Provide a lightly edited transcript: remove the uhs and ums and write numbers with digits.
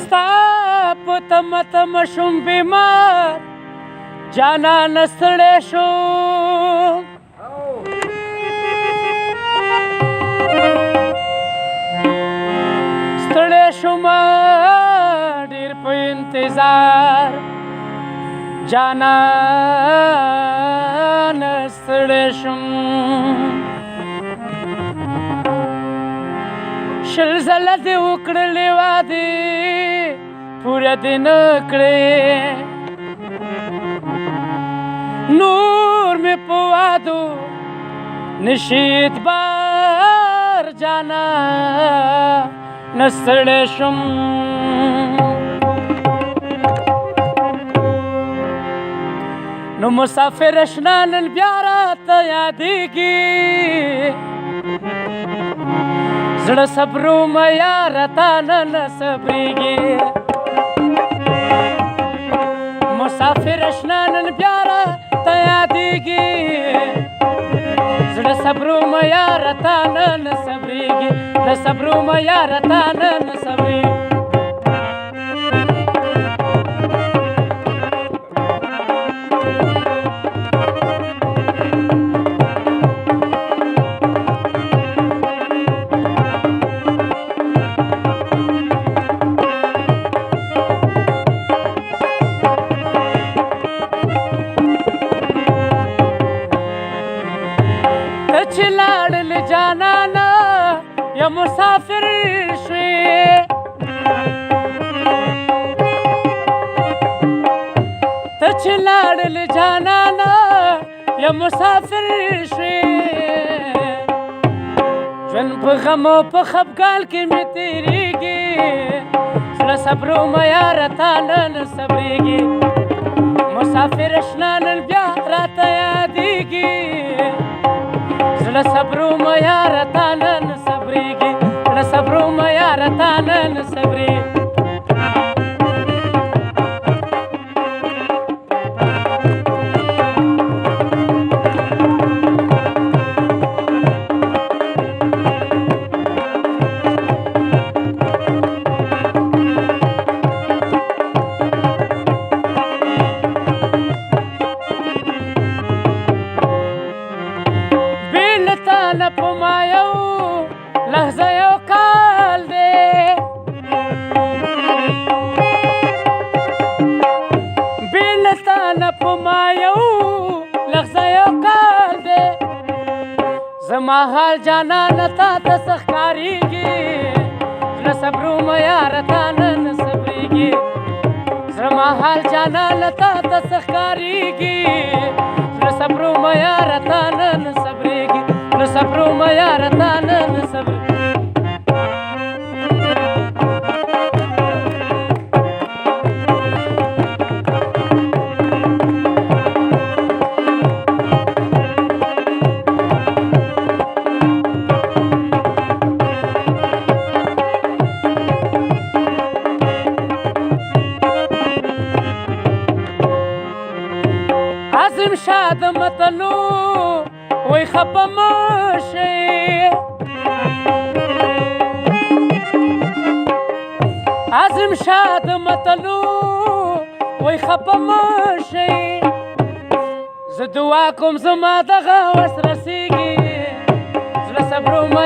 ستا په تمه تمه شوم بیمار جانانه ستړی شوم ستړی شوم ډېر په انتظار جانانه ستړی شوم شل ځله دې وکړلې وعدې پوره دې نه کړې نور مې په وعدو نشي اعتبار جانانه ستړی شوم نو مسافر اشنا نن بیا راته یادېږي زړه صبرومه یاره تا نه صبرېږي مسافر اشنا نن بیا راته یادېږي زړه صبرومه یاره تا نه صبرېږي زړه صبرومه یاره تا نه صبرېږي چې لاړل جانانه یا مسافر شوې ته چې لاړل جانانه یا مسافر شوې ژوند په غم او په خفګان کې مې تېرېږي زړه صبرومه یاره تا نه صبرېږي مسافر اشنا نن بیا راته یادېږي زړه صبرومه یاره تا نه صبرېږي زړه صبرومه یاره تا نه صبرېږي نه په ما یو لحظه یو کال دی بې له تا نه په ما یو لحظه یو کال دی زما حال جانانه تا ته څه ښکارېږي زړه صبرومه یاره تا نه صبرېږي زما حال جانانه تا ته څه ښکارېږي زړه صبرومه یاره تا نه صبرېږي زړه صبرومه یاره تا نه صبرېږي عظیم شاه د متلو وای خفه مه شئ عظیم شاه د متلو وای خفه مه شئ زه دعا کوم زما دغه وس رسېږي زړه صبرومه